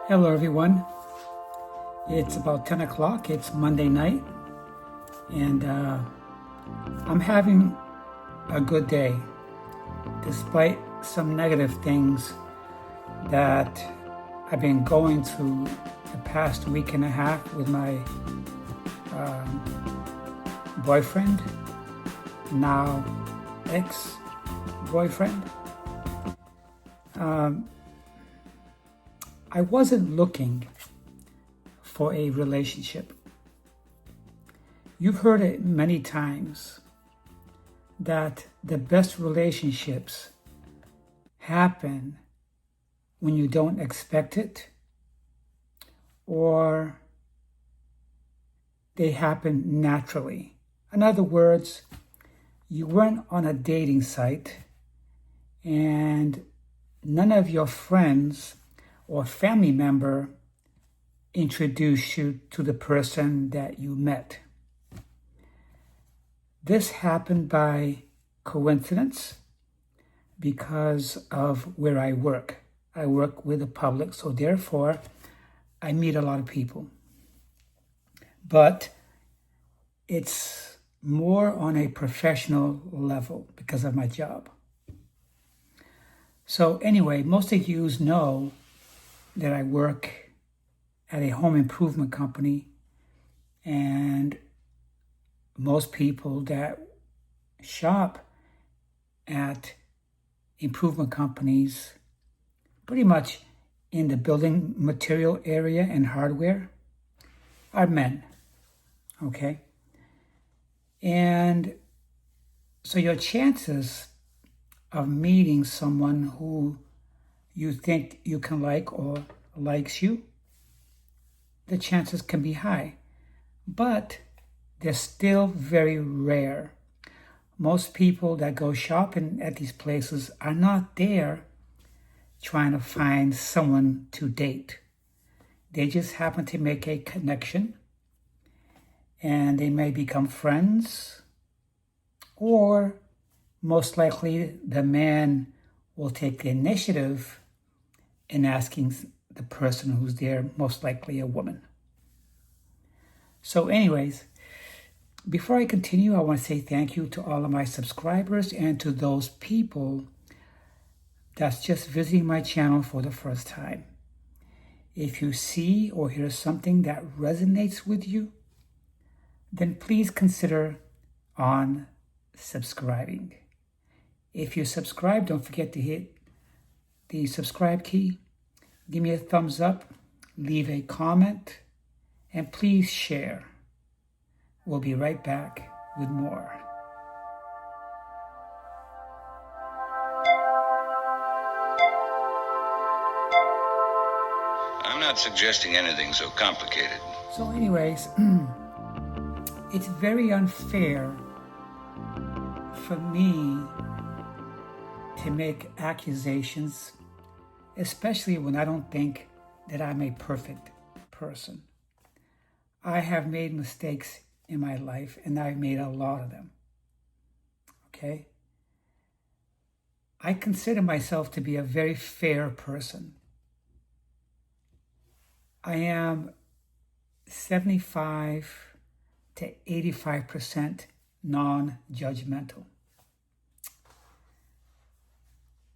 Hello everyone, it's about 10 o'clock, it's Monday night, and I'm having a good day, despite some negative things that I've been going through the past week and a half with my boyfriend, now ex-boyfriend. I wasn't looking for a relationship. You've heard it many times that the best relationships happen when you don't expect it, or they happen naturally. In other words, you weren't on a dating site and none of your friends or family member introduced you to the person that you met. This happened by coincidence because of where I work. I work with the public, so therefore I meet a lot of people. But it's more on a professional level because of my job. So anyway, most of you know that I work at a home improvement company, and most people that shop at improvement companies, pretty much in the building material area and hardware, are men, okay? And so your chances of meeting someone who you think you can like or likes you, the chances can be high, but they're still very rare. Most people that go shopping at these places are not there trying to find someone to date. They just happen to make a connection, and they may become friends, or most likely the man will take the initiative in asking the person who's there, most likely a woman. So anyways, before I continue, I want to say thank you to all of my subscribers and to those people that's just visiting my channel for the first time. If you see or hear something that resonates with you, then please consider on subscribing. If you subscribe, don't forget to hit the subscribe key, give me a thumbs up, leave a comment, and please share. We'll be right back with more. I'm not suggesting anything so complicated. So anyways, it's very unfair for me to make accusations, especially when I don't think that I'm a perfect person. I have made mistakes in my life, and I've made a lot of them, okay? I consider myself to be a very fair person. I am 75 to 85% non-judgmental.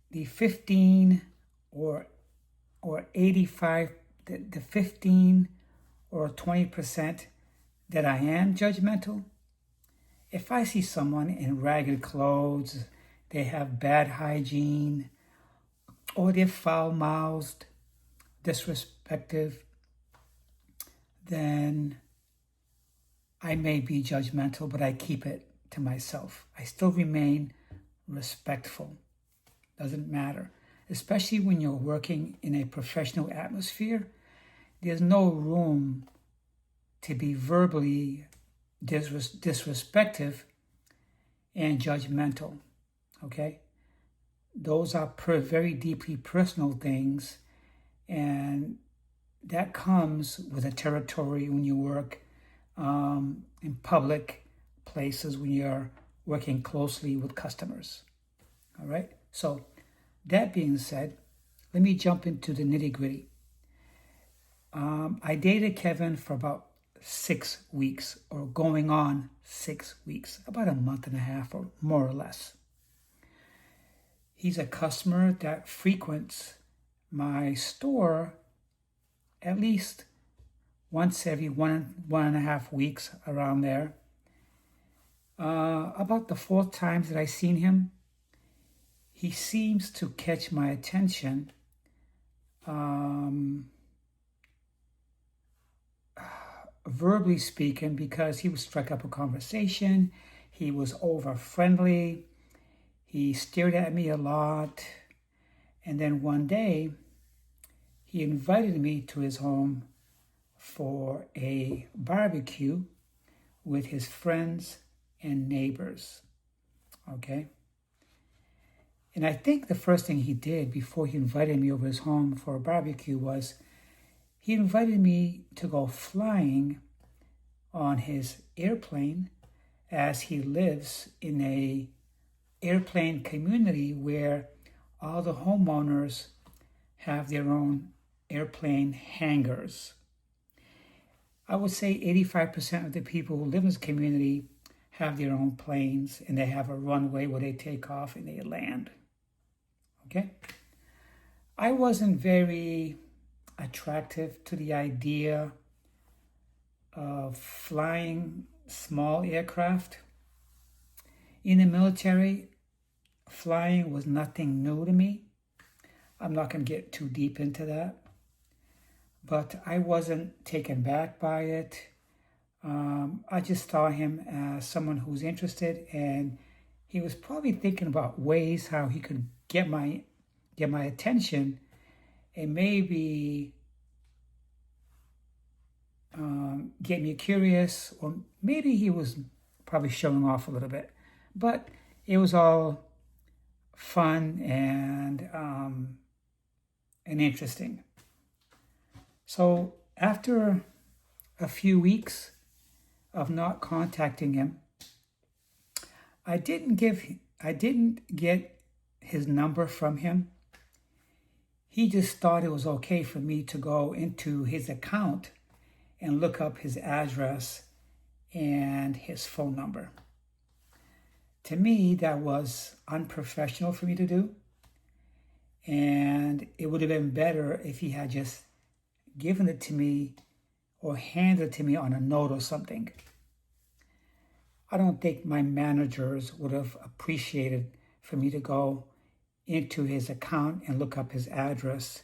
The 15 or 85, the 15 or 20% that I am judgmental, if I see someone in ragged clothes, they have bad hygiene, or they're foul-mouthed, disrespectful, then I may be judgmental, but I keep it to myself. I still remain respectful. Doesn't matter. Especially when you're working in a professional atmosphere, there's no room to be verbally disrespectful and judgmental, okay? Those are very deeply personal things, and that comes with a territory when you work in public places, when you're working closely with customers, all right? So that being said, let me jump into the nitty-gritty. I dated Kevin for about 6 weeks, or going on 6 weeks, about a month and a half, or more or less. He's a customer that frequents my store at least once every one and a half weeks, around there. About the 4th time that I seen him, he seems to catch my attention. Verbally speaking, because he struck up a conversation. He was over friendly. He stared at me a lot. And then one day, he invited me to his home for a barbecue with his friends and neighbors. Okay? And I think the first thing he did before he invited me over his home for a barbecue was he invited me to go flying on his airplane, as he lives in a airplane community where all the homeowners have their own airplane hangars. I would say 85% of the people who live in this community have their own planes, and they have a runway where they take off and they land. Okay? I wasn't very attractive to the idea of flying small aircraft. In the military, flying was nothing new to me. I'm not going to get too deep into that. But I wasn't taken back by it. I just saw him as someone who's interested, and he was probably thinking about ways how he could get my attention, and maybe get me curious, or maybe he was probably showing off a little bit. But it was all fun and interesting. So after a few weeks of not contacting him, I didn't get his number from him. He just thought it was okay for me to go into his account and look up his address and his phone number. To me, that was unprofessional for me to do. And it would have been better if he had just given it to me or handed it to me on a note or something. I don't think my managers would have appreciated for me to go into his account and look up his address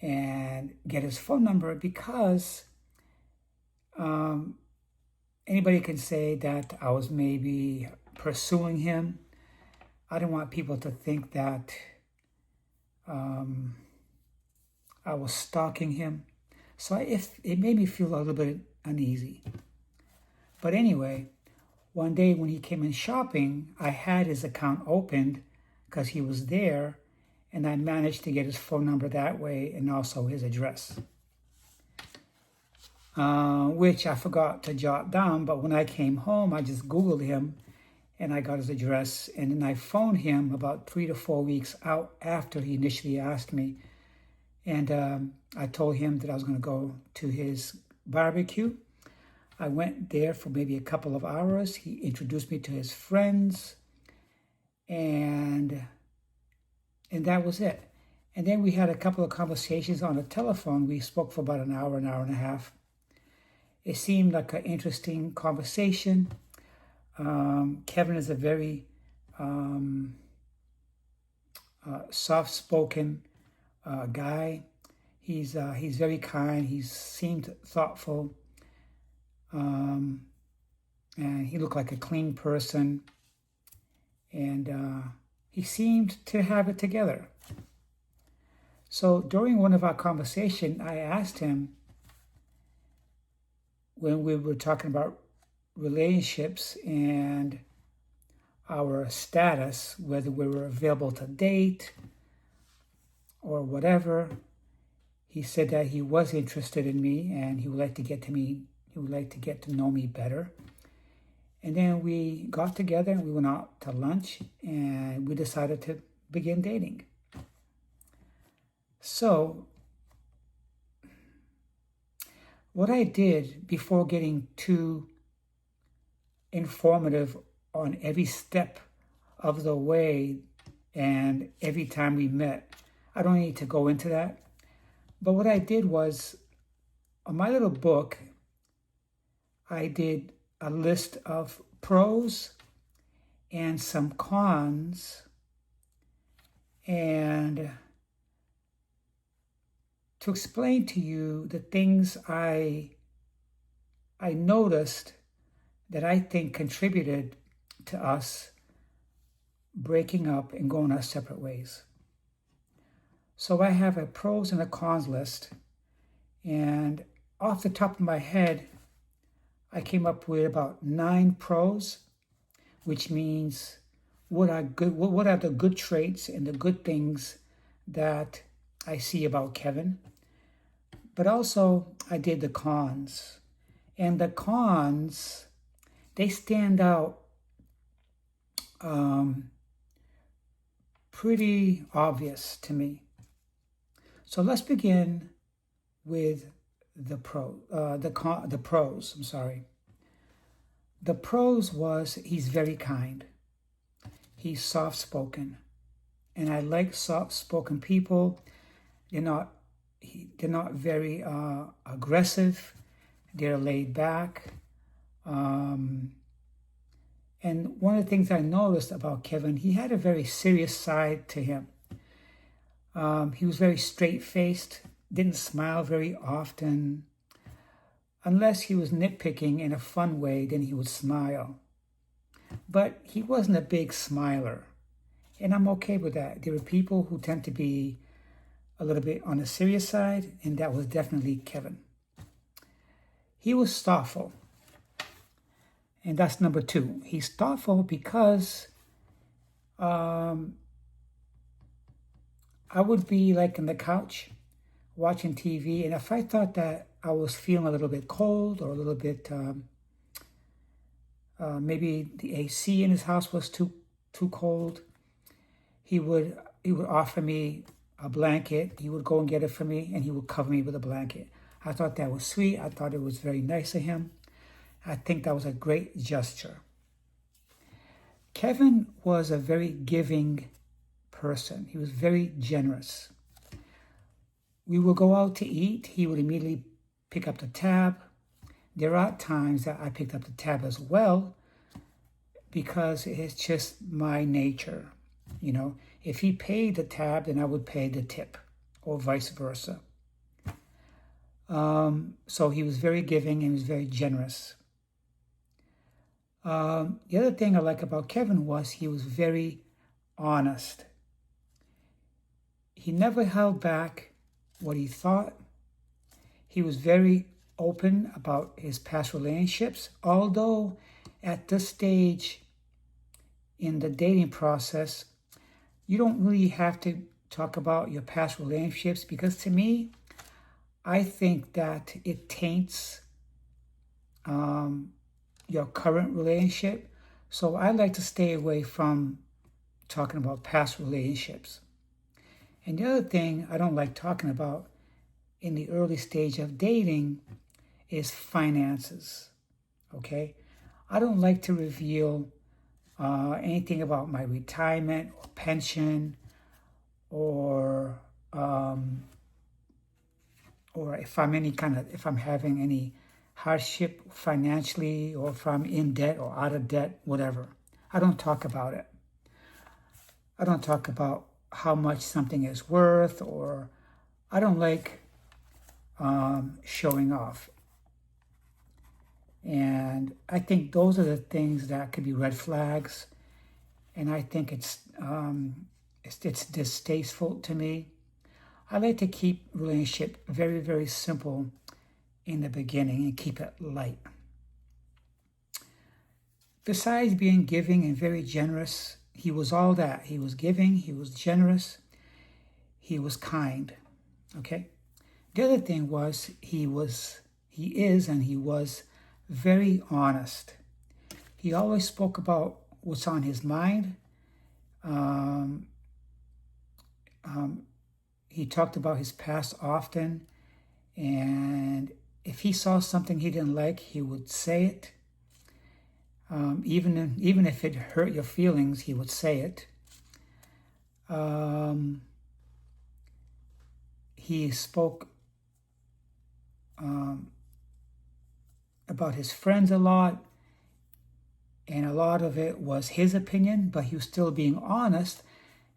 and get his phone number, because anybody can say that I was maybe pursuing him. I don't want people to think that I was stalking him. So it made me feel a little bit uneasy. But anyway, one day when he came in shopping, I had his account opened because he was there, and I managed to get his phone number that way and also his address, which I forgot to jot down. But when I came home, I just Googled him and I got his address, and then I phoned him about 3 to 4 weeks out after he initially asked me. And I told him that I was going to go to his barbecue. I went there for maybe a couple of hours. He introduced me to his friends, and that was it. And then we had a couple of conversations on the telephone. We spoke for about an hour and a half. It seemed like an interesting conversation. Kevin is a very soft-spoken guy. He's very kind. He seemed thoughtful, and he looked like a clean person, and he seemed to have it together. So during one of our conversations, I asked him, when we were talking about relationships and our status, whether we were available to date or whatever, he said that he was interested in me and he would like to get to know me better. And then we got together and we went out to lunch and we decided to begin dating. So What I did before getting too informative on every step of the way and every time we met, I don't need to go into that. But what I did was, on my little book, I did a list of pros and some cons, and to explain to you the things I noticed that I think contributed to us breaking up and going our separate ways. So I have a pros and a cons list, and off the top of my head, I came up with about 9 pros, which means what are the good traits and the good things that I see about Kevin. But also I did the cons. And the cons, they stand out pretty obvious to me. So let's begin with the pros. I'm sorry. The pros was he's very kind. He's soft-spoken, and I like soft-spoken people. They're not very aggressive. They're laid back. And one of the things I noticed about Kevin, he had a very serious side to him. He was very straight-faced, didn't smile very often. Unless he was nitpicking in a fun way, then he would smile. But he wasn't a big smiler, and I'm okay with that. There are people who tend to be a little bit on the serious side, and that was definitely Kevin. He was thoughtful, and that's number 2. He's thoughtful because I would be like on the couch watching TV, and if I thought that I was feeling a little bit cold or a little bit, maybe the AC in his house was too cold, he would offer me a blanket. He would go and get it for me, and he would cover me with a blanket. I thought that was sweet. I thought it was very nice of him. I think that was a great gesture. Kevin was a very giving person. He was very generous. We would go out to eat. He would immediately pick up the tab. There are times that I picked up the tab as well because it's just my nature. You know, if he paid the tab, then I would pay the tip, or vice versa. So he was very giving and he was very generous. The other thing I like about Kevin was he was very honest. He never held back what he thought. He was very open about his past relationships, although at this stage in the dating process, you don't really have to talk about your past relationships, because to me, I think that it taints your current relationship. So I like to stay away from talking about past relationships. And the other thing I don't like talking about in the early stage of dating is finances, okay? I don't like to reveal anything about my retirement or pension, or if I'm having any hardship financially, or if I'm in debt or out of debt, whatever. I don't talk about it. I don't talk about how much something is worth, or I don't like showing off. And I think those are the things that could be red flags. And I think it's distasteful to me. I like to keep relationship very, very simple in the beginning and keep it light. Besides being giving and very generous, he was all that. He was giving, he was generous, he was kind, okay? The other thing was he was very honest. He always spoke about what's on his mind. He talked about his past often, and if he saw something he didn't like, he would say it. Even if it hurt your feelings, he would say it. He spoke about his friends a lot, and a lot of it was his opinion, but he was still being honest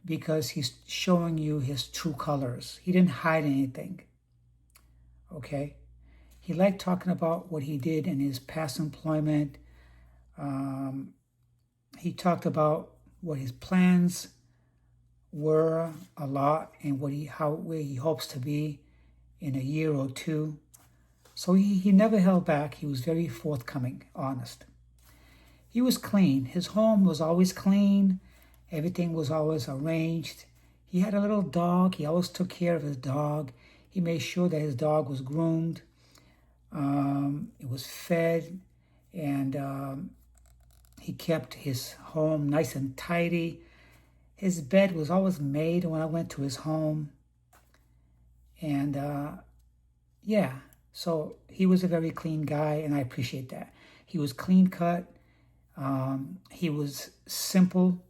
because he's showing you his true colors. He didn't hide anything, okay? He liked talking about what he did in his past employment. He talked about what his plans were a lot and where he hopes to be in a year or two. So he never held back. He was very forthcoming, honest. He was clean. His home was always clean. Everything was always arranged. He had a little dog. He always took care of his dog. He made sure that his dog was groomed. It was fed, and he kept his home nice and tidy. His bed was always made when I went to his home. And yeah, so he was a very clean guy, and I appreciate that. He was clean cut. He was simple.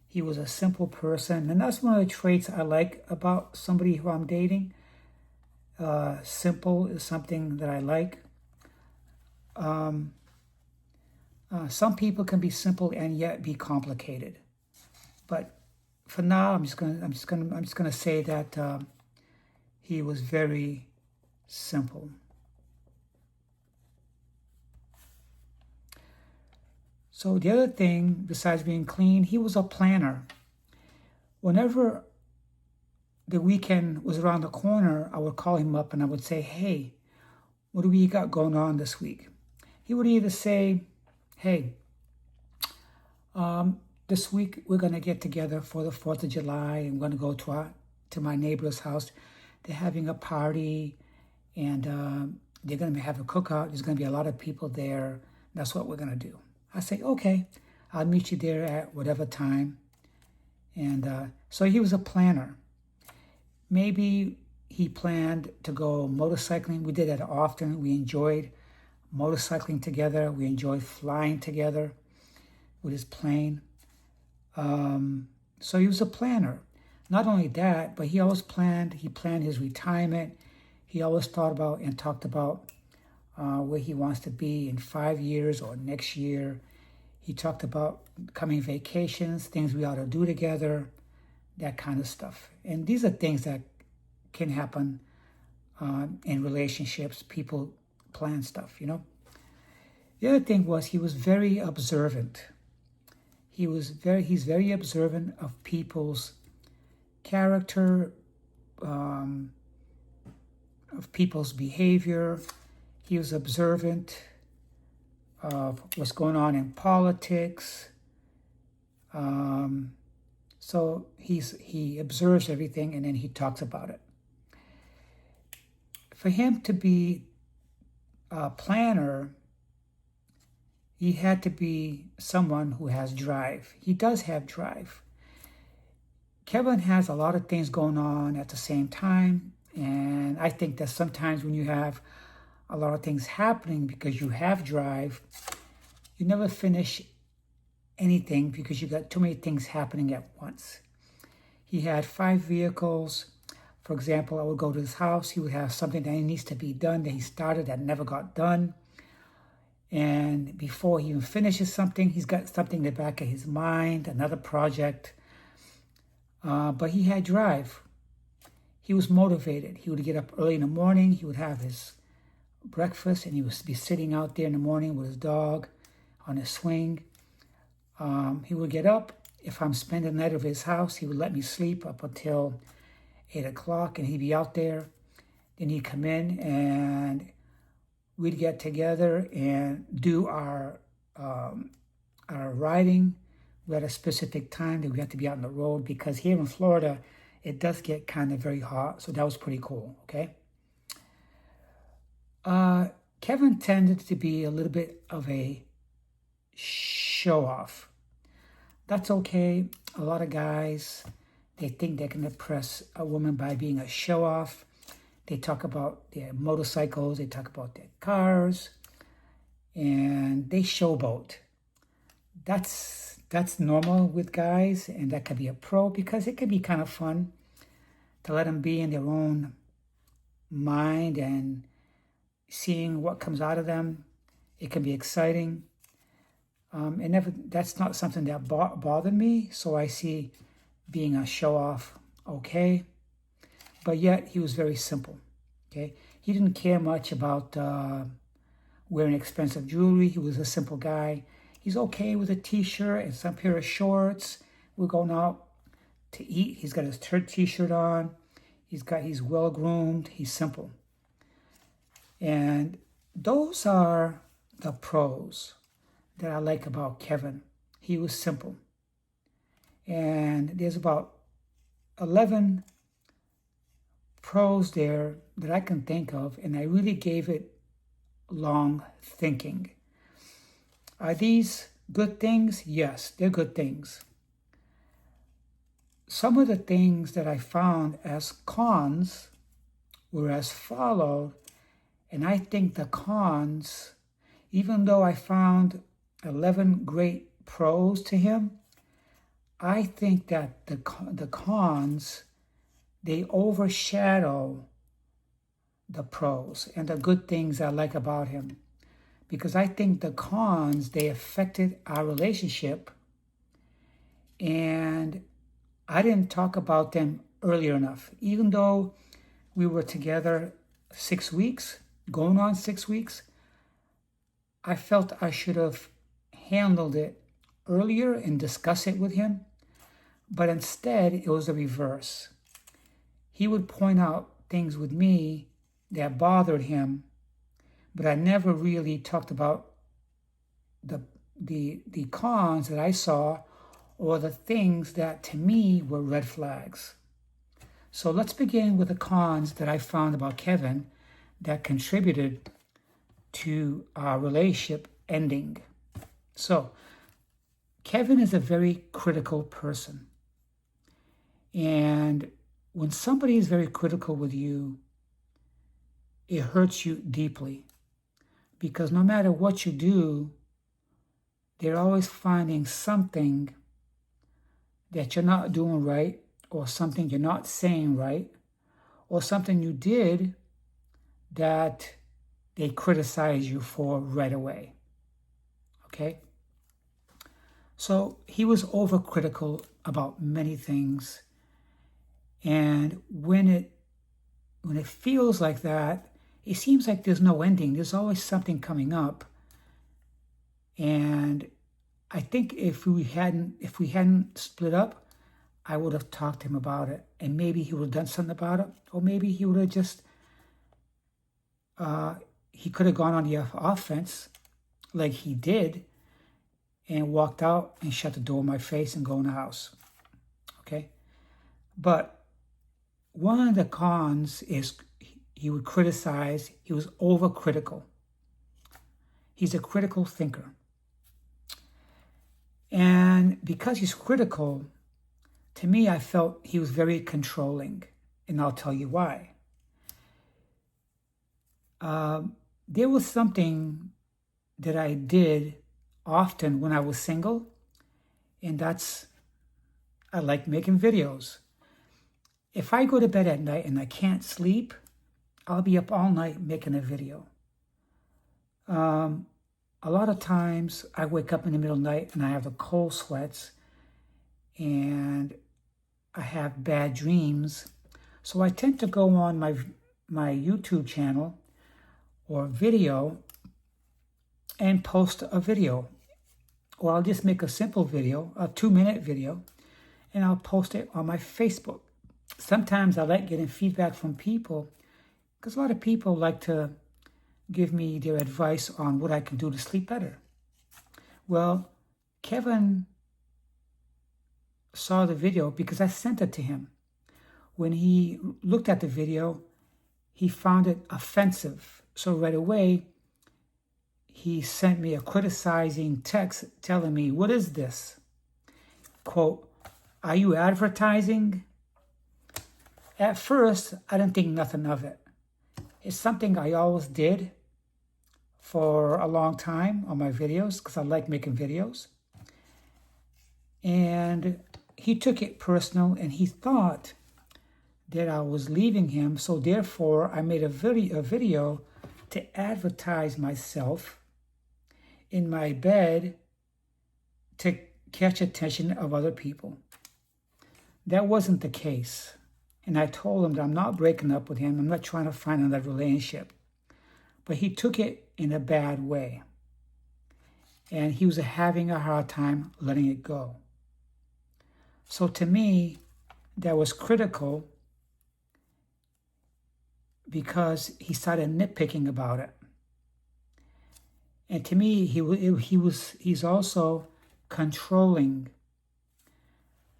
He was a simple person. And that's one of the traits I like about somebody who I'm dating. Simple is something that I like. Some people can be simple and yet be complicated. But for now, I'm just gonna say that he was very simple. So the other thing, besides being clean, he was a planner. Whenever the weekend was around the corner, I would call him up and I would say, "Hey, what do we got going on this week?" He would either say, "Hey, this week we're going to get together for the 4th of July. I'm going to go to my neighbor's house. They're having a party, and they're going to have a cookout. There's going to be a lot of people there. That's what we're going to do." I say, "Okay, I'll meet you there at whatever time." And so he was a planner. Maybe he planned to go motorcycling. We did that often. We enjoyed motorcycling together. We enjoyed flying together with his plane. So he was a planner. Not only that, but he planned his retirement. He always thought about and talked about where he wants to be in 5 years or next year. He talked about coming vacations, things we ought to do together, that kind of stuff. And these are things that can happen in relationships. People plan stuff, you know. The other thing was he was very observant. He's very observant of people's character, of people's behavior. He was observant of what's going on in politics. So he observes everything and then he talks about it. For him to be a planner, he had to be someone who has drive. He does have drive. Kevin has a lot of things going on at the same time, and I think that sometimes when you have a lot of things happening because you have drive, you never finish anything because you got too many things happening at once. He had 5 vehicles. For example, I would go to his house. He would have something that needs to be done that he started that never got done. And before he even finishes something, he's got something in the back of his mind, another project. But he had drive. He was motivated. He would get up early in the morning. He would have his breakfast, and he would be sitting out there in the morning with his dog on his swing. He would get up. If I'm spending the night at his house, he would let me sleep up until 8 o'clock, and he'd be out there. Then he'd come in, and we'd get together and do our riding. We had a specific time that we had to be out on the road because here in Florida, it does get kind of very hot. So that was pretty cool, okay? Kevin tended to be a little bit of a show-off. That's okay. A lot of guys, they think they can impress a woman by being a show-off. They talk about their motorcycles, they talk about their cars, and they showboat. That's normal with guys, and that could be a pro because it could be kind of fun to let them be in their own mind and seeing what comes out of them. It can be exciting. That's not something that bothered me, so I see being a show-off okay. But yet, he was very simple, okay? He didn't care much about wearing expensive jewelry. He was a simple guy. He's okay with a t-shirt and some pair of shorts. We're going out to eat. He's got his t-shirt on. He's well-groomed. He's simple. And those are the pros that I like about Kevin. He was simple. And there's about 11 pros there that I can think of, and I really gave it long thinking. Are these good things? Yes, they're good things. Some of the things that I found as cons were as followed, and I think the cons, even though I found 11 great pros to him, I think that the cons, they overshadow the pros and the good things I like about him. Because I think the cons, they affected our relationship, and I didn't talk about them earlier enough. Even though we were together 6 weeks, going on 6 weeks, I felt I should have handled it earlier and discussed it with him. But instead, it was the reverse. He would point out things with me that bothered him, but I never really talked about the cons that I saw or the things that to me were red flags. So let's begin with the cons that I found about Kevin that contributed to our relationship ending. So Kevin is a very critical person. And when somebody is very critical with you, it hurts you deeply. Because no matter what you do, they're always finding something that you're not doing right, or something you're not saying right, or something you did that they criticize you for right away. Okay? So he was overcritical about many things. And when it feels like that, it seems like there's no ending. There's always something coming up. And I think if we hadn't split up, I would have talked to him about it. And maybe he would have done something about it. Or maybe he would have just, he could have gone on the offense like he did and walked out and shut the door in my face and go in the house. Okay? But one of the cons is he would criticize. He was overcritical. He's a critical thinker. And because he's critical, to me, I felt he was very controlling. And I'll tell you why. There was something that I did often when I was single, and that's, I like making videos. If I go to bed at night and I can't sleep, I'll be up all night making a video. A lot of times I wake up in the middle of the night and I have the cold sweats and I have bad dreams. So I tend to go on my YouTube channel or video and post a video. Or I'll just make a simple video, a 2-minute video, and I'll post it on my Facebook. Sometimes I like getting feedback from people because a lot of people like to give me their advice on what I can do to sleep better. Well, Kevin saw the video because I sent it to him. When he looked at the video, he found it offensive. So right away, he sent me a criticizing text telling me, "What is this?" Quote, "Are you advertising?" At first, I didn't think nothing of it. It's something I always did for a long time on my videos because I like making videos. And he took it personal and he thought that I was leaving him. So therefore, I made a video to advertise myself in my bed to catch attention of other people. That wasn't the case. And I told him that I'm not breaking up with him. I'm not trying to find another relationship. But he took it in a bad way. And he was having a hard time letting it go. So to me, that was critical because he started nitpicking about it. And to me, he's also controlling,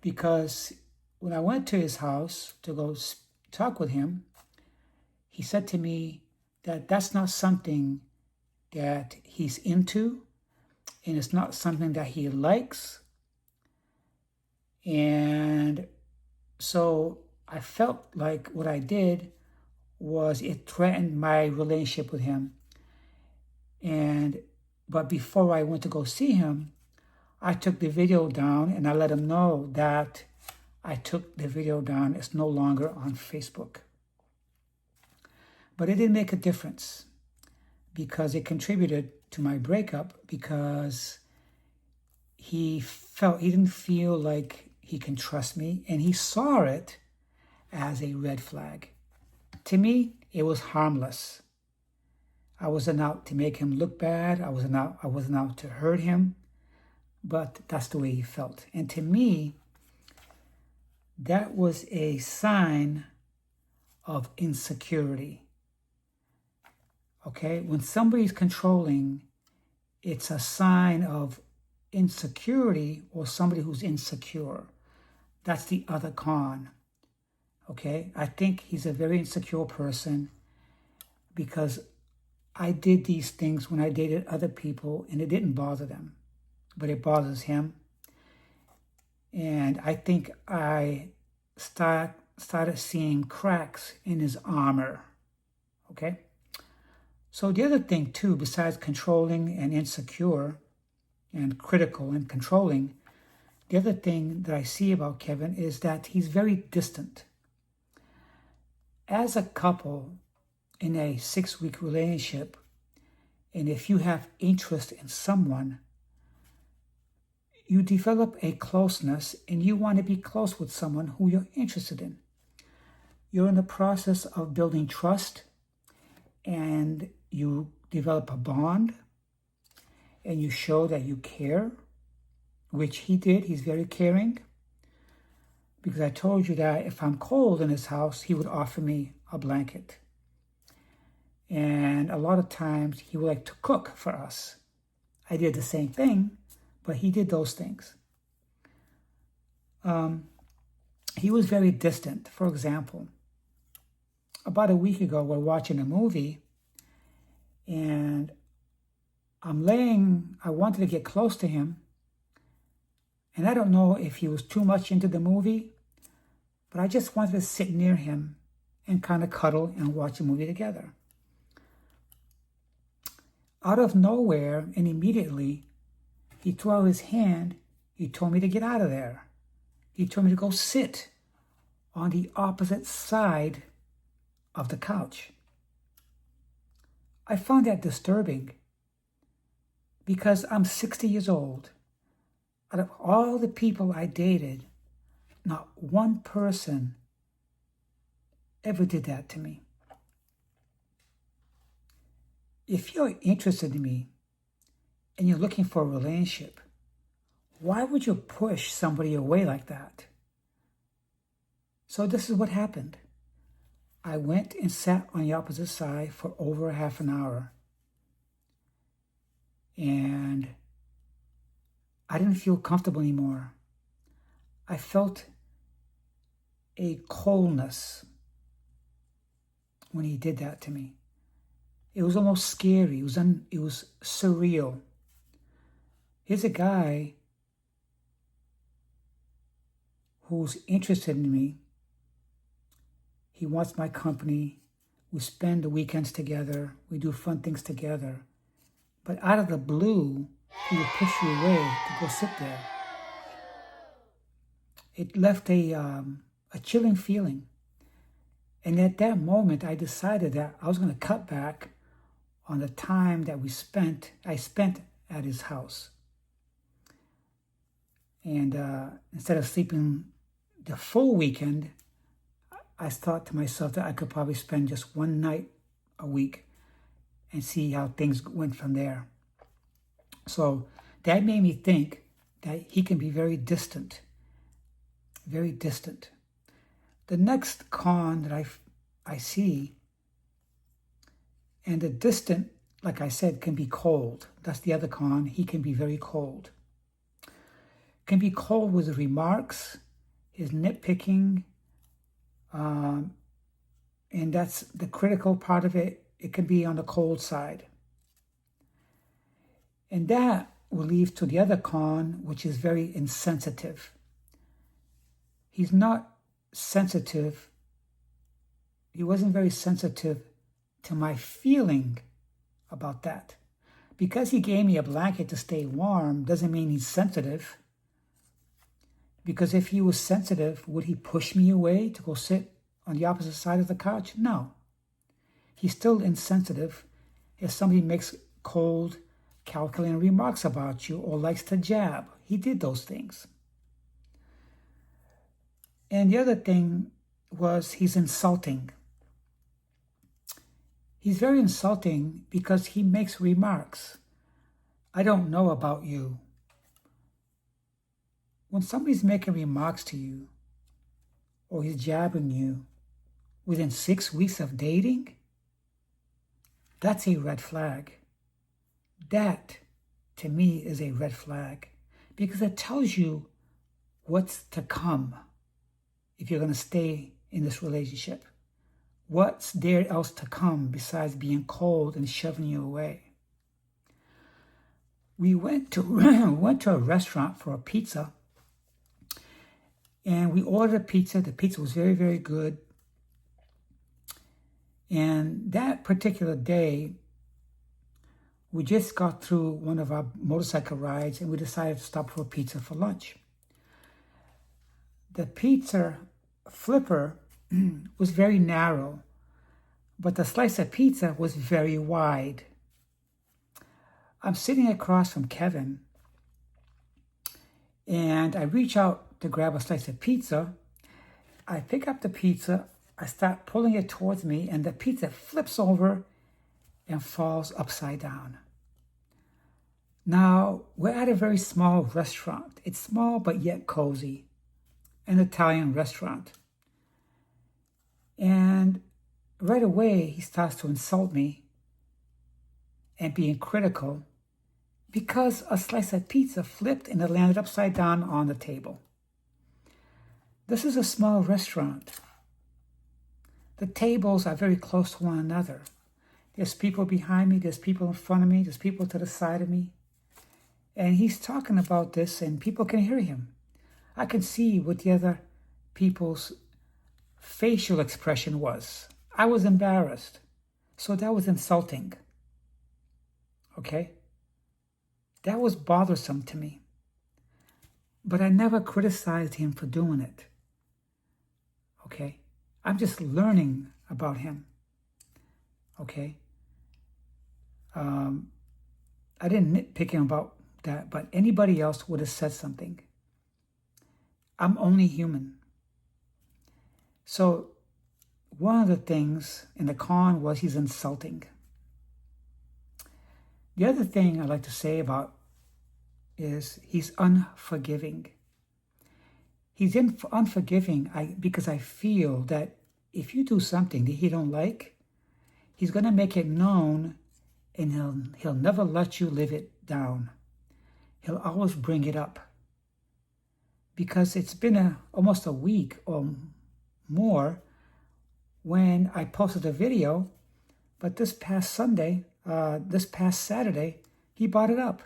because when I went to his house to go talk with him, he said to me that that's not something that he's into, and it's not something that he likes. And so I felt like what I did was it threatened my relationship with him. But before I went to go see him, I took the video down and I let him know that I took the video down. It's no longer on Facebook. But it didn't make a difference because it contributed to my breakup, because he didn't feel like he can trust me, and he saw it as a red flag. To me, it was harmless. I wasn't out to make him look bad. I wasn't out to hurt him, but that's the way he felt. And to me, that was a sign of insecurity. Okay? When somebody's controlling, it's a sign of insecurity, or somebody who's insecure. That's the other con. Okay? I think he's a very insecure person, because I did these things when I dated other people and it didn't bother them, but it bothers him. And I think I started seeing cracks in his armor. Okay? So the other thing too, besides controlling and insecure and critical and controlling, the other thing that I see about Kevin is that he's very distant. As a couple in a 6-week relationship, and if you have interest in someone, you develop a closeness and you want to be close with someone who you're interested in. You're in the process of building trust, and you develop a bond, and you show that you care, which he did. He's very caring, because I told you that if I'm cold in his house, he would offer me a blanket. And a lot of times he would like to cook for us. I did the same thing, but he did those things. He was very distant. For example, about a week ago, we're watching a movie, and I wanted to get close to him, and I don't know if he was too much into the movie, but I just wanted to sit near him and kind of cuddle and watch a movie together. Out of nowhere and immediately, he threw out his hand. He told me to get out of there. He told me to go sit on the opposite side of the couch. I found that disturbing, because I'm 60 years old. Out of all the people I dated, not one person ever did that to me. If you're interested in me and you're looking for a relationship, why would you push somebody away like that? So this is what happened. I went and sat on the opposite side for over half an hour. And I didn't feel comfortable anymore. I felt a coldness when he did that to me. It was almost scary. It was surreal. Here's a guy who's interested in me. He wants my company. We spend the weekends together. We do fun things together. But out of the blue, he would push you away to go sit there. It left a chilling feeling. And at that moment, I decided that I was going to cut back on the time that I spent at his house. And instead of sleeping the full weekend, I thought to myself that I could probably spend just one night a week and see how things went from there. So that made me think that he can be very distant, very distant. The next con that I see, and the distant, like I said, can be cold. That's the other con. He can be very cold. Can be cold with his remarks, his nitpicking, and that's the critical part of it. It can be on the cold side. And that will lead to the other con, which is very insensitive. He's not sensitive. He wasn't very sensitive to my feeling about that. Because he gave me a blanket to stay warm doesn't mean he's sensitive. Because if he was sensitive, would he push me away to go sit on the opposite side of the couch? No. He's still insensitive if somebody makes cold, calculating remarks about you or likes to jab. He did those things. And the other thing was he's insulting. He's very insulting because he makes remarks. I don't know about you. When somebody's making remarks to you or he's jabbing you within 6 weeks of dating, that's a red flag. That, to me, is a red flag because it tells you what's to come if you're going to stay in this relationship. What's there else to come besides being cold and shoving you away? We went to a restaurant for a pizza, and we ordered a pizza. The pizza was very, very good. And that particular day, we just got through one of our motorcycle rides, and we decided to stop for a pizza for lunch. The pizza flipper was very narrow, but the slice of pizza was very wide. I'm sitting across from Kevin, and I reach out to grab a slice of pizza. I pick up the pizza, I start pulling it towards me, and the pizza flips over and falls upside down. Now, we're at a very small restaurant. It's small but yet cozy, an Italian restaurant. And right away, he starts to insult me and being critical because a slice of pizza flipped and it landed upside down on the table. This is a small restaurant. The tables are very close to one another. There's people behind me, there's people in front of me, there's people to the side of me. And he's talking about this and people can hear him. I can see what the other people's facial expression was. I was embarrassed. So that was insulting. Okay? That was bothersome to me. But I never criticized him for doing it. Okay? I'm just learning about him. Okay? I didn't nitpick him about that, but anybody else would have said something. I'm only human. So one of the things in the con was he's insulting. The other thing I'd like to say about is he's unforgiving. He's unforgiving because I feel that if you do something that he don't like, he's going to make it known and he'll never let you live it down. He'll always bring it up. Because it's been almost a week or more when I posted a video, but this past Saturday, he brought it up.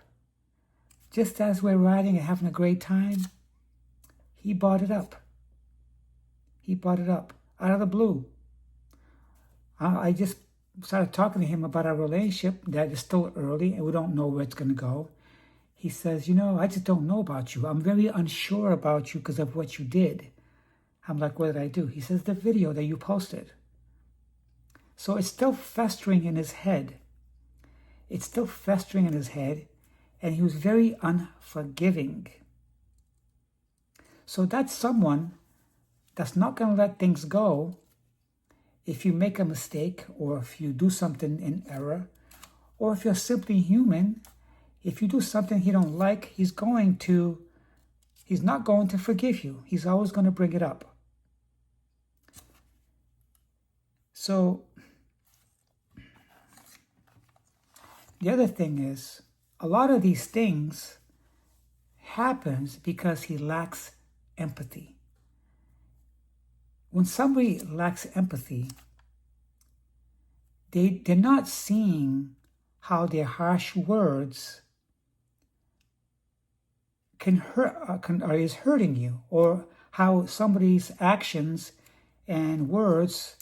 Just as we're riding and having a great time, he brought it up. He brought it up out of the blue. I just started talking to him about our relationship, that is still early and we don't know where it's going to go. He says, I just don't know about you. I'm very unsure about you because of what you did. I'm like, what did I do? He says, the video that you posted. So it's still festering in his head. It's still festering in his head, and he was very unforgiving. So that's someone that's not going to let things go if you make a mistake, or if you do something in error, or if you're simply human. If you do something he don't like, he's not going to forgive you. He's always going to bring it up. So the other thing is, a lot of these things happens because he lacks empathy. When somebody lacks empathy, they're not seeing how their harsh words can hurt, is hurting you, or how somebody's actions and words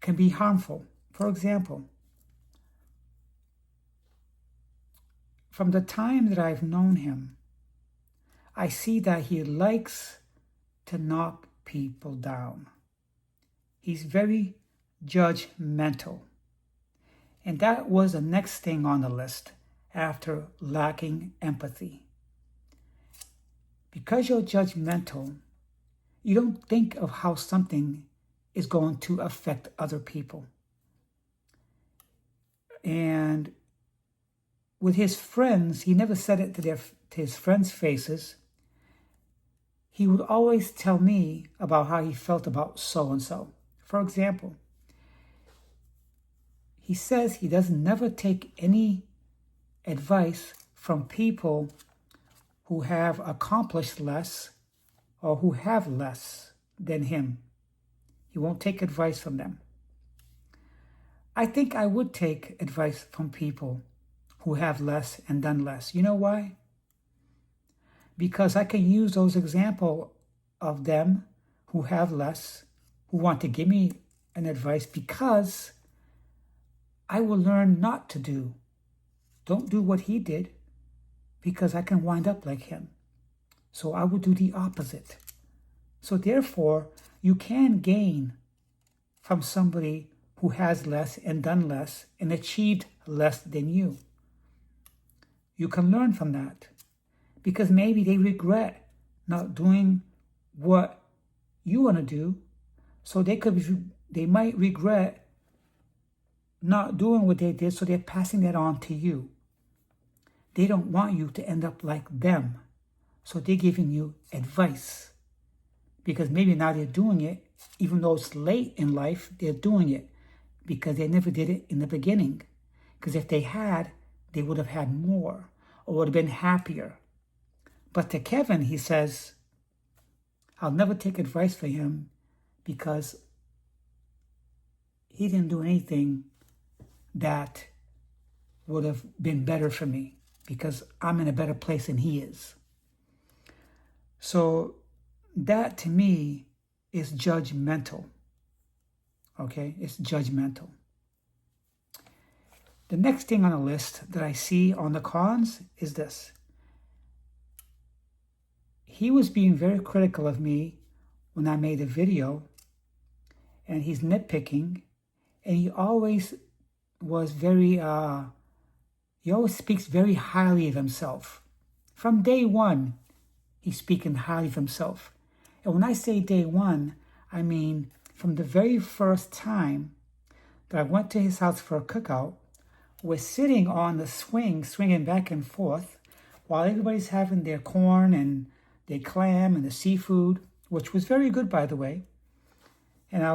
can be harmful. For example, from the time that I've known him, I see that he likes to knock people down. He's very judgmental. And that was the next thing on the list after lacking empathy. Because you're judgmental, you don't think of how something is going to affect other people. And with his friends, he never said it to his friends' faces. He would always tell me about how he felt about so-and-so. For example, he says he doesn't never take any advice from people who have accomplished less or who have less than him. He won't take advice from them. I think I would take advice from people who have less and done less. You know why? Because I can use those examples of them who have less, who want to give me an advice, because I will learn not to do. Don't do what he did, because I can wind up like him. So I will do the opposite. So therefore, you can gain from somebody who has less and done less and achieved less than you. You can learn from that, because maybe they regret not doing what you want to do. So they might regret not doing what they did, so they're passing that on to you. They don't want you to end up like them. So they're giving you advice. Because maybe now they're doing it, even though it's late in life, they're doing it because they never did it in the beginning. Because if they had, they would have had more or would have been happier. But to Kevin, he says, I'll never take advice from him because he didn't do anything that would have been better for me, because I'm in a better place than he is. So that to me is judgmental. Okay, it's judgmental. The next thing on the list that I see on the cons is this. He was being very critical of me when I made a video, and he's nitpicking, and he always was very, he always speaks very highly of himself. From day one, he's speaking highly of himself. And when I say day one, I mean from the very first time that I went to his house for a cookout, we're sitting on the swing, swinging back and forth, while everybody's having their corn and their clam and the seafood, which was very good, by the way. And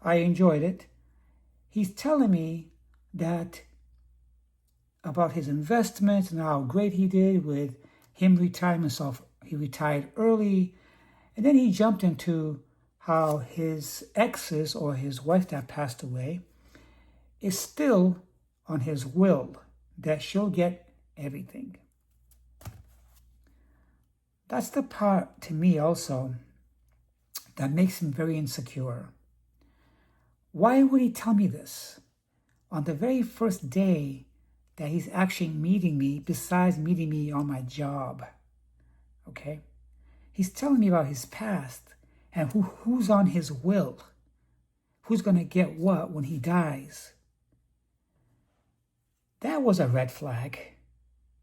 I enjoyed it. He's telling me that about his investments and how great he did with him retiring himself. He retired early. And then he jumped into how his exes, or his wife that passed away, is still on his will, that she'll get everything. That's the part to me also that makes him very insecure. Why would he tell me this on the very first day that he's actually meeting me, besides meeting me on my job? Okay? He's telling me about his past and who's on his will, who's going to get what when he dies. That was a red flag.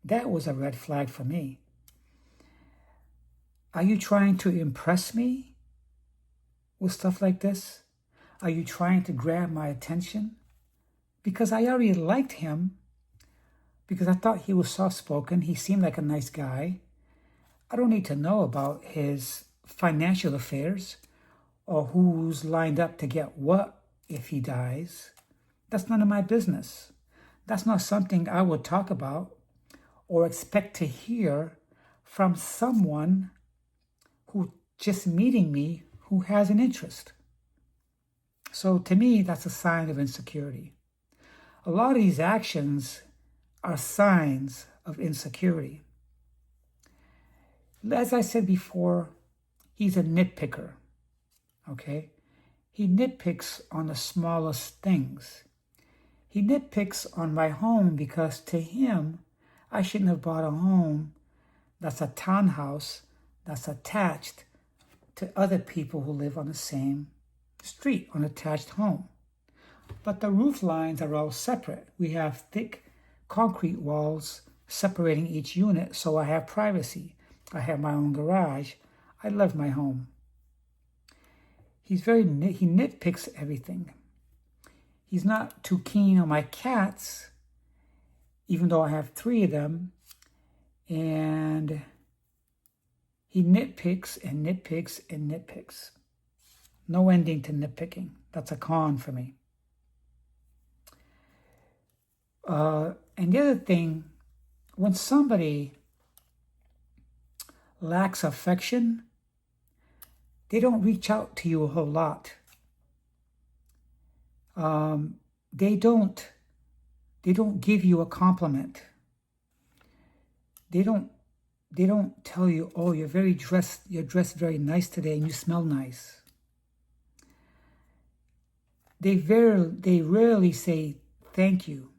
That was a red flag for me. Are you trying to impress me with stuff like this? Are you trying to grab my attention? Because I already liked him, because I thought he was soft-spoken. He seemed like a nice guy. I don't need to know about his financial affairs or who's lined up to get what if he dies. That's none of my business. That's not something I would talk about or expect to hear from someone who just meeting me who has an interest. So to me, that's a sign of insecurity. A lot of these actions are signs of insecurity. As I said before, he's a nitpicker, okay? He nitpicks on the smallest things. He nitpicks on my home because to him, I shouldn't have bought a home that's a townhouse that's attached to other people who live on the same street, an attached home. But the roof lines are all separate. We have thick concrete walls separating each unit, so I have privacy. I have my own garage. I love my home. He nitpicks everything. He's not too keen on my cats, even though I have 3 of them. And he nitpicks and nitpicks and nitpicks. No ending to nitpicking. That's a con for me. And the other thing, when somebody lacks affection, they don't reach out to you a whole lot. They don't give you a compliment. They don't tell you, oh, you're dressed very nice today and you smell nice. They rarely say thank you.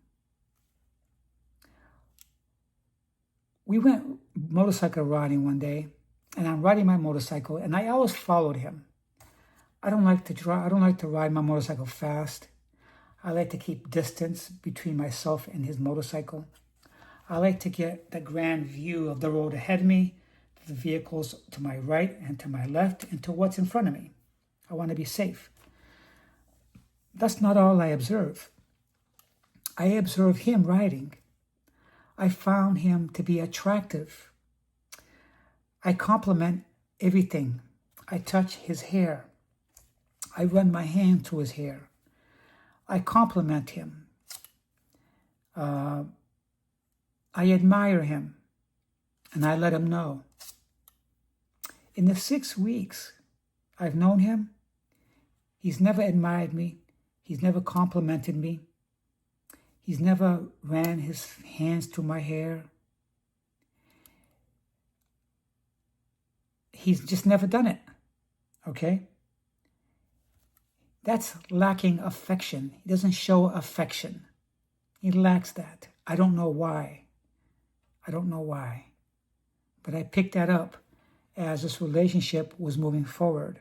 We went motorcycle riding one day, and I'm riding my motorcycle, and I always followed him. I don't like to ride my motorcycle fast. I like to keep distance between myself and his motorcycle. I like to get the grand view of the road ahead of me, the vehicles to my right and to my left, and to what's in front of me. I want to be safe. That's not all I observe. I observe him riding. I found him to be attractive. I compliment everything. I touch his hair. I run my hand through his hair. I compliment him. I admire him, and I let him know. In the 6 weeks I've known him, he's never admired me. He's never complimented me. He's never ran his hands through my hair. He's just never done it, okay? That's lacking affection. He doesn't show affection. He lacks that. I don't know why. But I picked that up as this relationship was moving forward.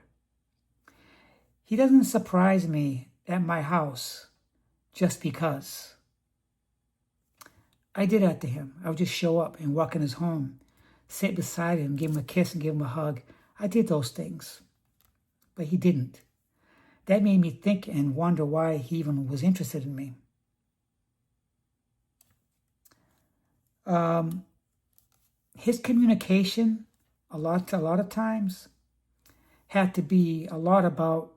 He doesn't surprise me at my house just because. I did that to him. I would just show up and walk in his home, sit beside him, give him a kiss and give him a hug. I did those things, but he didn't. That made me think and wonder why he even was interested in me. His communication, a lot of times, had to be a lot about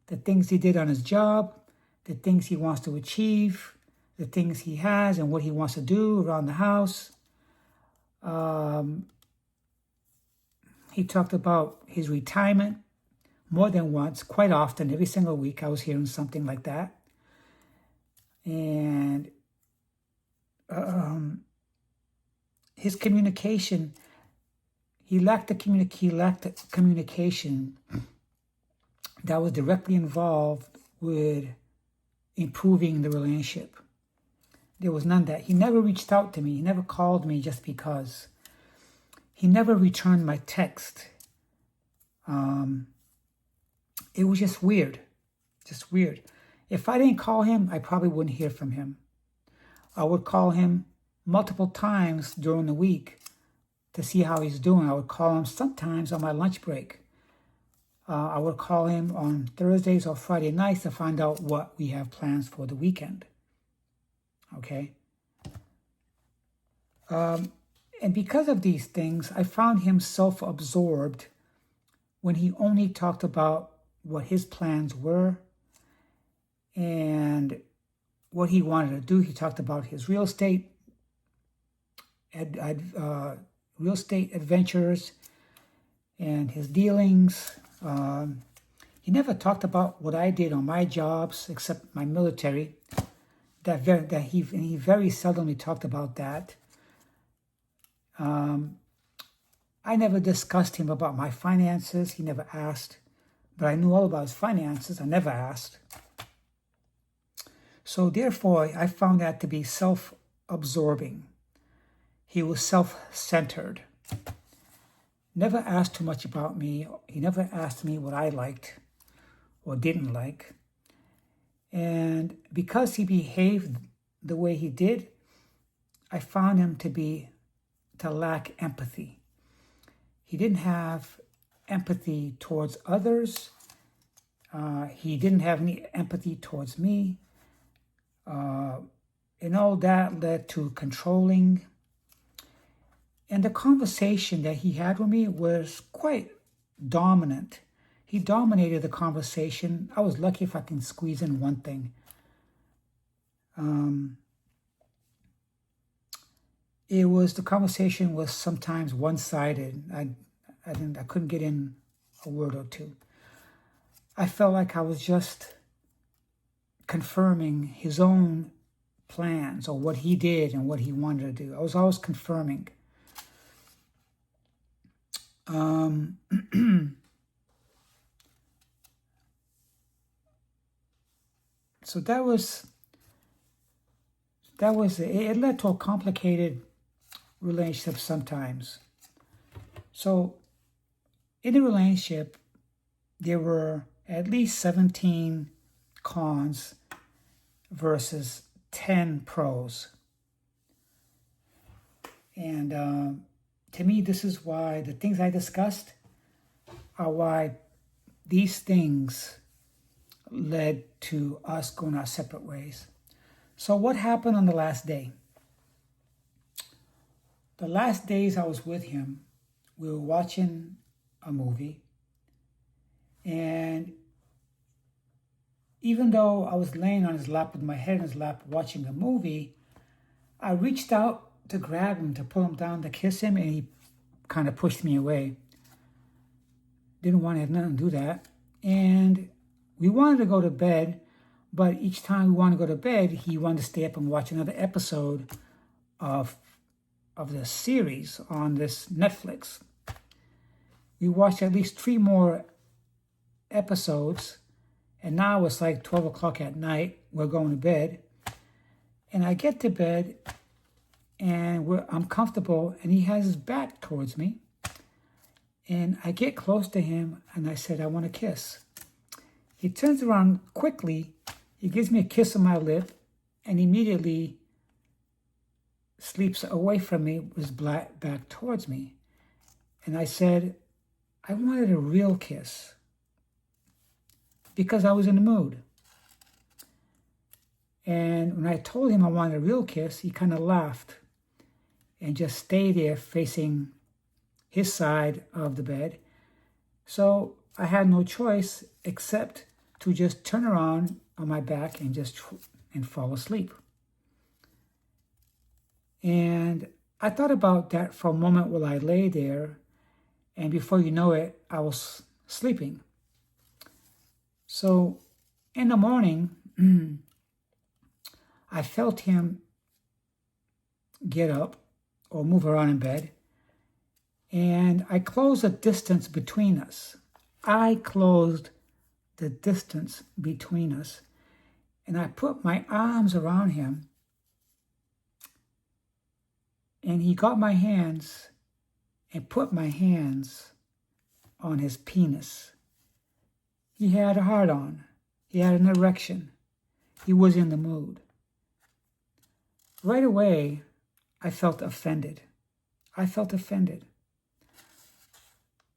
the things he did on his job, the things he wants to achieve, the things he has and what he wants to do around the house. He talked about his retirement more than once, quite often, every single week I was hearing something like that. And his communication, he lacked the communication that was directly involved with improving the relationship. There was none of that. He never reached out to me. He never called me just because. He never returned my text. It was just weird. Just weird. If I didn't call him, I probably wouldn't hear from him. I would call him multiple times during the week to see how he's doing. I would call him sometimes on my lunch break. I would call him on Thursdays or Friday nights to find out what we have plans for the weekend. Okay? And because of these things, I found him self-absorbed when he only talked about what his plans were and what he wanted to do. He talked about his real estate adventures and his dealings. He never talked about what I did on my jobs, except my military. He very seldomly talked about that. I never discussed him about my finances. He never asked, but I knew all about his finances. I never asked. So therefore, I found that to be self-absorbing. He was self-centered. Never asked too much about me. He never asked me what I liked or didn't like. And because he behaved the way he did, I found him to lack empathy. He didn't have empathy towards others. He didn't have any empathy towards me. And all that led to controlling. And the conversation that he had with me was quite dominant. He dominated the conversation. I was lucky if I can squeeze in one thing. The conversation was sometimes one-sided. I couldn't get in a word or two. I felt like I was just confirming his own plans or what he did and what he wanted to do. I was always confirming. So it led to a complicated relationship sometimes. So in a relationship, there were at least 17 cons versus 10 pros. And to me, this is why the things I discussed are why these things led to us going our separate ways. So what happened on the last day? The last days I was with him, we were watching a movie. And even though I was laying on his lap with my head in his lap watching a movie, I reached out to grab him, to pull him down, to kiss him, and he kind of pushed me away. Didn't want to have nothing to do that. And we wanted to go to bed, but each time we wanted to go to bed, he wanted to stay up and watch another episode of the series on this Netflix. We watched at least 3 more episodes, and now it's like 12 o'clock at night. We're going to bed. And I get to bed, and I'm comfortable, and he has his back towards me. And I get close to him, and I said, I want to kiss. He turns around quickly. He gives me a kiss on my lip, and immediately sleeps away from me with his back towards me. And I said, I wanted a real kiss because I was in the mood. And when I told him I wanted a real kiss, he kind of laughed and just stayed there facing his side of the bed. So I had no choice except to just turn around on my back and fall asleep. And I thought about that for a moment while I lay there, and before you know it, I was sleeping. So in the morning, I felt him get up or move around in bed, and I closed the distance between us. I closed the distance between us. And I put my arms around him, and he got my hands and put my hands on his penis. He had a hard-on. He had an erection. He was in the mood. Right away, I felt offended. I felt offended.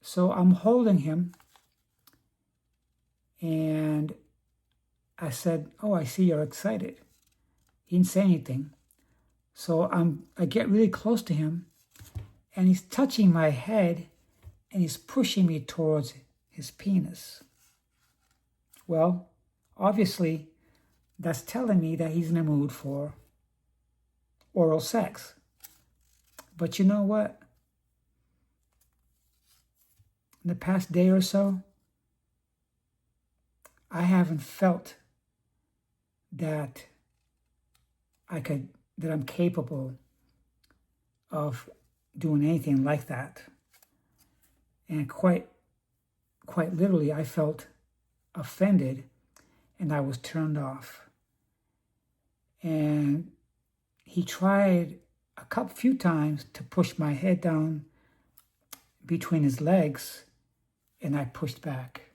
So I'm holding him, and I said, "Oh, I see you're excited." He didn't say anything. So I get really close to him, and he's touching my head, and he's pushing me towards his penis. Well, obviously, that's telling me that he's in the mood for oral sex. But you know what? In the past day or so, I haven't felt that I'm capable of doing anything like that. And quite literally, I felt offended, and I was turned off. And he tried a few times to push my head down between his legs, and I pushed back,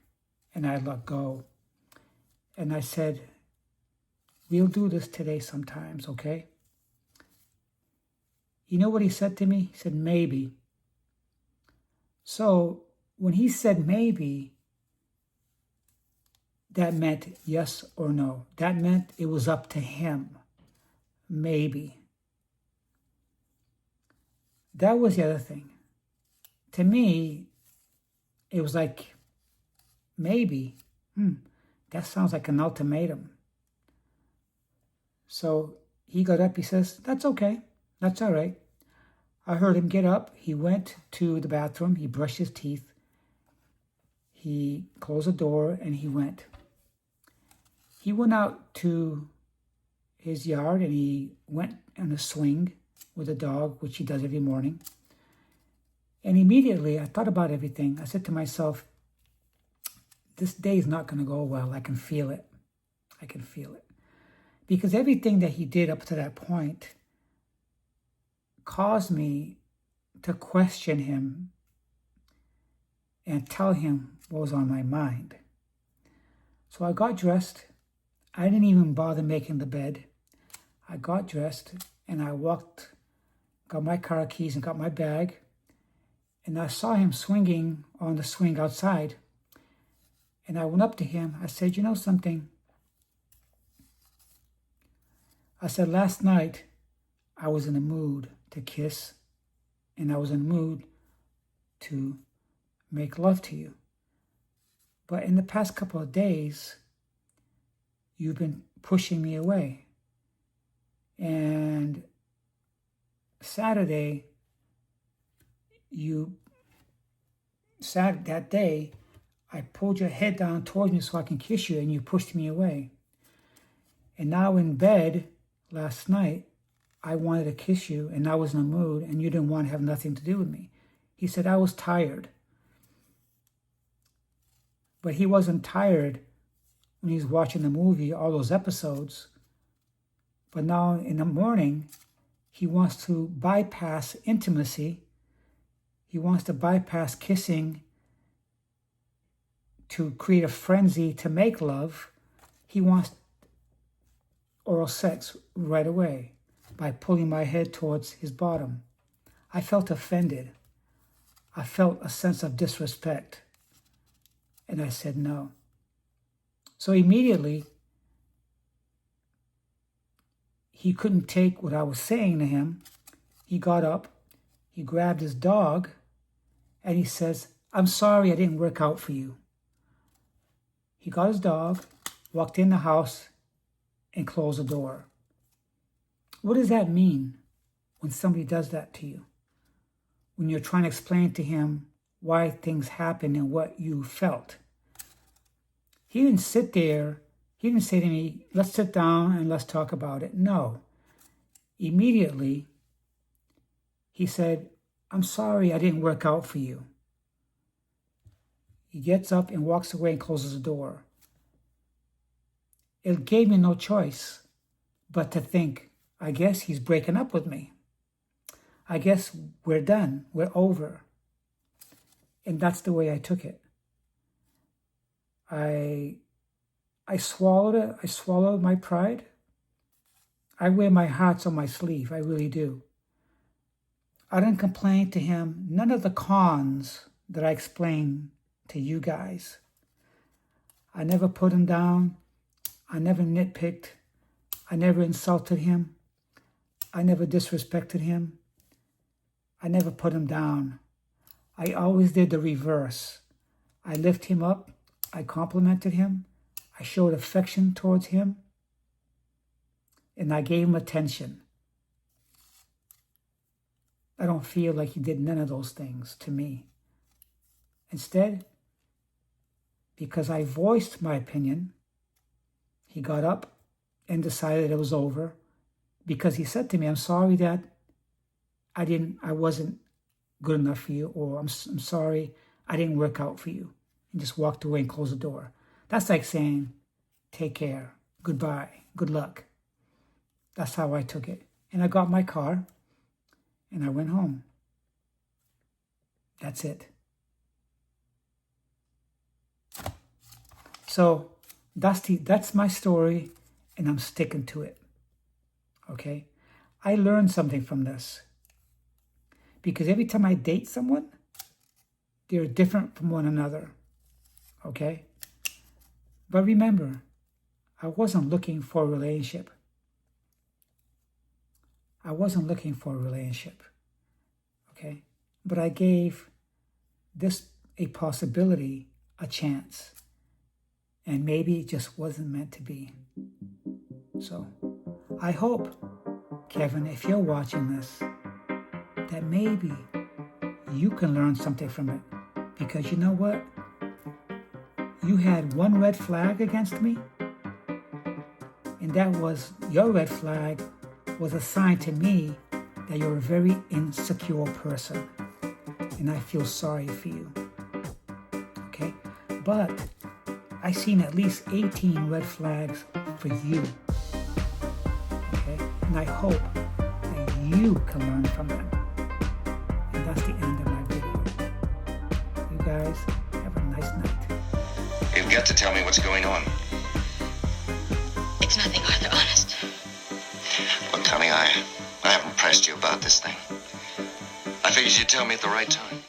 and I let go. And I said, "We'll do this today sometimes, okay?" You know what he said to me? He said, "Maybe." So when he said maybe, that meant yes or no. That meant it was up to him. Maybe. That was the other thing. To me, it was like, maybe. That sounds like an ultimatum. So he got up, he says, "That's okay. That's all right." I heard him get up. He went to the bathroom. He brushed his teeth. He closed the door, and he went. He went out to his yard, and he went on a swing with a dog, which he does every morning. And immediately, I thought about everything. I said to myself, this day is not going to go well. I can feel it. I can feel it. Because everything that he did up to that point caused me to question him and tell him what was on my mind. So I got dressed. I didn't even bother making the bed. I got dressed, and I walked, got my car keys and got my bag, and I saw him swinging on the swing outside. And I went up to him. I said, "You know something?" I said, "Last night, I was in the mood to kiss, and I was in the mood to make love to you. But in the past couple of days, you've been pushing me away. And Saturday, that day, I pulled your head down towards me so I can kiss you, and you pushed me away. And now in bed last night, I wanted to kiss you, and I was in a mood, and you didn't want to have nothing to do with me." He said, "I was tired." But he wasn't tired when he was watching the movie, all those episodes. But now in the morning, he wants to bypass intimacy. He wants to bypass kissing to create a frenzy to make love. He wants oral sex right away by pulling my head towards his bottom. I felt offended. I felt a sense of disrespect. And I said no. So immediately, he couldn't take what I was saying to him. He got up, he grabbed his dog, and he says, "I'm sorry I didn't work out for you." He got his dog, walked in the house, and closed the door. What does that mean when somebody does that to you? When you're trying to explain to him why things happened and what you felt. He didn't sit there. He didn't say to me, "Let's sit down and let's talk about it." No. Immediately, he said, "I'm sorry I didn't work out for you." He gets up and walks away and closes the door. It gave me no choice but to think, I guess he's breaking up with me. I guess we're done. We're over. And that's the way I took it. I swallowed it. I swallowed my pride. I wear my hearts on my sleeve. I really do. I didn't complain to him. None of the cons that I explained to you guys. I never put him down. I never nitpicked. I never insulted him. I never disrespected him. I never put him down. I always did the reverse. I lifted him up. I complimented him. I showed affection towards him. And I gave him attention. I don't feel like he did none of those things to me. Instead, because I voiced my opinion, he got up and decided it was over, because he said to me, I'm sorry that I wasn't good enough for you, or I'm sorry I didn't work out for you, and just walked away and closed the door. That's like saying, take care, goodbye, good luck. That's how I took it. And I got my car and I went home. That's it. So that's my story, and I'm sticking to it. Okay? I learned something from this. Because every time I date someone, they're different from one another. Okay? But remember, I wasn't looking for a relationship. I wasn't looking for a relationship. Okay? But I gave this a possibility, a chance. And maybe it just wasn't meant to be. So, I hope, Kevin, if you're watching this, that maybe you can learn something from it. Because you know what? You had one red flag against me, and that was, your red flag was a sign to me that you're a very insecure person. And I feel sorry for you. Okay? But I seen at least 18 red flags for you. Okay? And I hope that you can learn from them. And that's the end of my video. You guys have a nice night. You've got to tell me what's going on. It's nothing, Arthur, honest. Look, honey, I haven't pressed you about this thing. I figured you'd tell me at the right time.